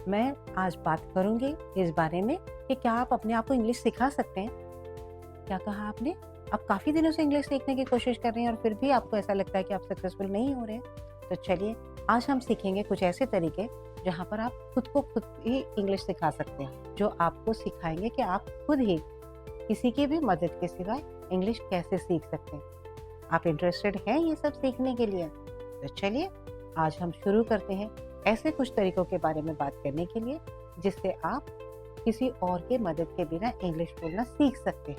मैं आज बात करूंगी इस बारे में कि क्या आप अपने आप को इंग्लिश सिखा सकते हैं। क्या कहा आपने? आप काफ़ी दिनों से इंग्लिश सीखने की कोशिश कर रहे हैं और फिर भी आपको ऐसा लगता है कि आप सक्सेसफुल नहीं हो रहे हैं। तो चलिए, आज हम सीखेंगे कुछ ऐसे तरीके जहाँ पर आप खुद को खुद ही इंग्लिश सिखा सकते हैं, जो आपको सिखाएंगे कि आप खुद ही किसी की भी मदद के सिवाय इंग्लिश कैसे सीख सकते हैं। आप इंटरेस्टेड हैं ये सब सीखने के लिए? तो चलिए, आज हम शुरू करते हैं ऐसे कुछ तरीकों के बारे में बात करने के लिए जिससे आप किसी और के मदद के बिना इंग्लिश बोलना सीख सकते हैं।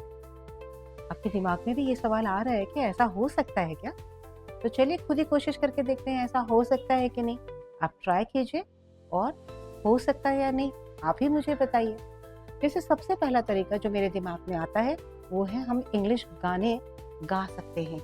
आपके दिमाग में भी ये सवाल आ रहा है कि ऐसा हो सकता है क्या? तो चलिए खुद ही कोशिश करके देखते हैं ऐसा हो सकता है कि नहीं। आप ट्राई कीजिए और हो सकता है या नहीं आप ही मुझे बताइए। जैसे सबसे पहला तरीका जो मेरे दिमाग में आता है वो है हम इंग्लिश गाने गा सकते हैं।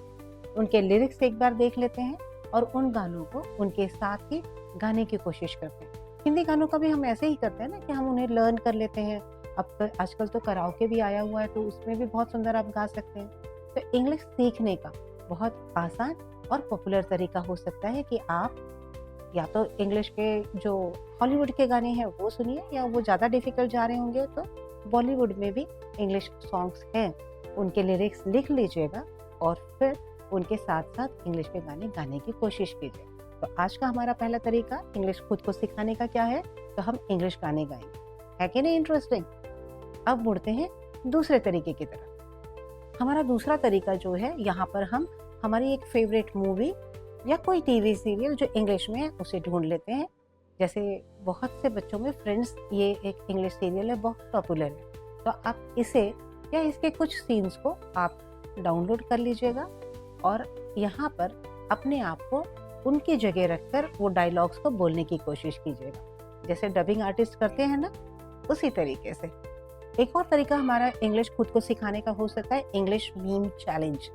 उनके लिरिक्स एक बार देख लेते हैं और उन गानों को उनके साथ ही गाने की कोशिश करते हैं। हिंदी गानों का भी हम ऐसे ही करते हैं ना कि हम उन्हें लर्न कर लेते हैं। अब आजकल तो कराओके भी आया हुआ है तो उसमें भी बहुत सुंदर आप गा सकते हैं। तो इंग्लिश सीखने का बहुत आसान और पॉपुलर तरीका हो सकता है कि आप या तो इंग्लिश के जो हॉलीवुड के गाने हैं वो सुनिए, या वो ज़्यादा डिफिकल्ट जा रहे होंगे तो बॉलीवुड में भी इंग्लिश सॉन्ग्स हैं, उनके लिरिक्स लिख लीजिएगा और फिर उनके साथ साथ इंग्लिश के गाने गाने की कोशिश कीजिए। तो आज का हमारा पहला तरीका इंग्लिश खुद को सिखाने का क्या है? तो हम इंग्लिश गाने गाएंगे। है कि नहीं इंटरेस्टिंग? अब मुड़ते हैं दूसरे तरीके की तरफ। हमारा दूसरा तरीका जो है, यहाँ पर हम हमारी एक फेवरेट मूवी या कोई टीवी सीरियल जो इंग्लिश में है उसे ढूंढ लेते हैं। जैसे बहुत से बच्चों में फ्रेंड्स ये एक इंग्लिश सीरियल है, बहुत पॉपुलर है। तो आप इसे या इसके कुछ सीन्स को आप डाउनलोड कर लीजिएगा और यहाँ पर अपने आप को उनकी जगह रखकर वो डायलॉग्स को बोलने की कोशिश कीजिएगा, जैसे डबिंग आर्टिस्ट करते हैं ना, उसी तरीके से। एक और तरीका हमारा इंग्लिश खुद को सिखाने का हो सकता है इंग्लिश मीम चैलेंज।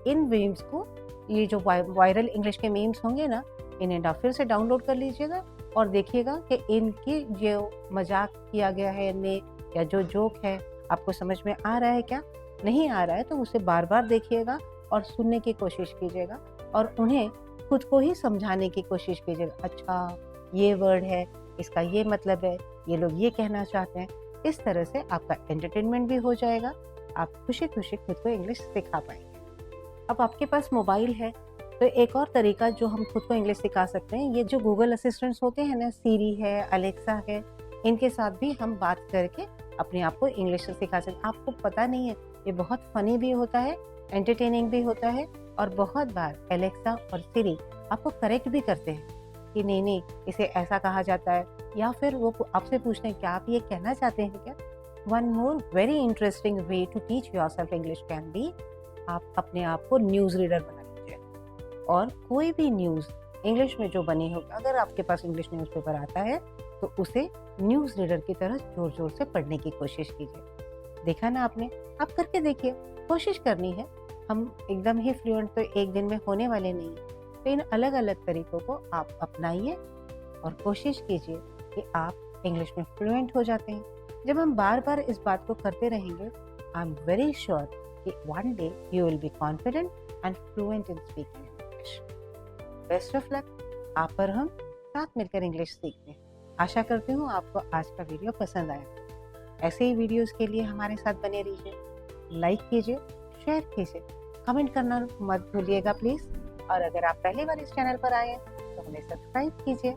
इन मीम्स को, ये जो वायरल इंग्लिश के मीम्स होंगे ना, इन्हें फिर से डाउनलोड कर लीजिएगा और देखिएगा कि इनकी जो मजाक किया गया है इनमें या जो जोक है आपको समझ में आ रहा है क्या? नहीं आ रहा है तो उसे बार बार देखिएगा और सुनने की कोशिश कीजिएगा और उन्हें खुद को ही समझाने की कोशिश कीजिएगा। अच्छा, ये वर्ड है, इसका ये मतलब है, ये लोग ये कहना चाहते हैं। इस तरह से आपका एंटरटेनमेंट भी हो जाएगा, आप खुशी खुशी खुद को इंग्लिश सिखा पाएंगे। अब आपके पास मोबाइल है तो एक और तरीका जो हम खुद को इंग्लिश सिखा सकते हैं, ये जो गूगल असिस्टेंट्स होते हैं ना, सीरी है, अलेक्सा है, इनके साथ भी हम बात करके अपने आप को इंग्लिश सिखा सकते हैं। आपको पता नहीं है, ये बहुत फनी भी होता है, एंटरटेनिंग भी होता है और बहुत बार एलेक्सा और सीरी आपको करेक्ट भी करते हैं कि नहीं नहीं इसे ऐसा कहा जाता है, या फिर वो आपसे पूछते हैं क्या आप ये कहना चाहते हैं क्या। One more very interesting way to teach yourself English can be, आप अपने आप को न्यूज़ रीडर बना लीजिए और कोई भी न्यूज़ इंग्लिश में जो बनी हो, अगर आपके पास इंग्लिश न्यूज़पेपर आता है तो उसे न्यूज़ रीडर की तरह जोर जोर से पढ़ने की कोशिश कीजिए। देखा ना आपने? आप करके देखिए, कोशिश करनी है। हम एकदम ही फ्लुएंट तो एक दिन में होने वाले नहीं, तो इन अलग अलग तरीकों को आप अपनाइए और कोशिश कीजिए कि आप इंग्लिश में फ्लुएंट हो जाते हैं। जब हम बार बार इस बात को करते रहेंगे, आई एम वेरी श्योर कि one day you will be confident and fluent in speaking English. Best of luck. आप और हम साथ मिलकर इंग्लिश सीखते हैं। आशा करती हूँ आपको आज का वीडियो पसंद आया। ऐसे ही वीडियोस के लिए हमारे साथ बने रहिए। लाइक कीजिए, शेयर कीजिए, कमेंट करना मत भूलिएगा प्लीज़। और अगर आप पहली बार इस चैनल पर आए हैं तो हमें सब्सक्राइब कीजिए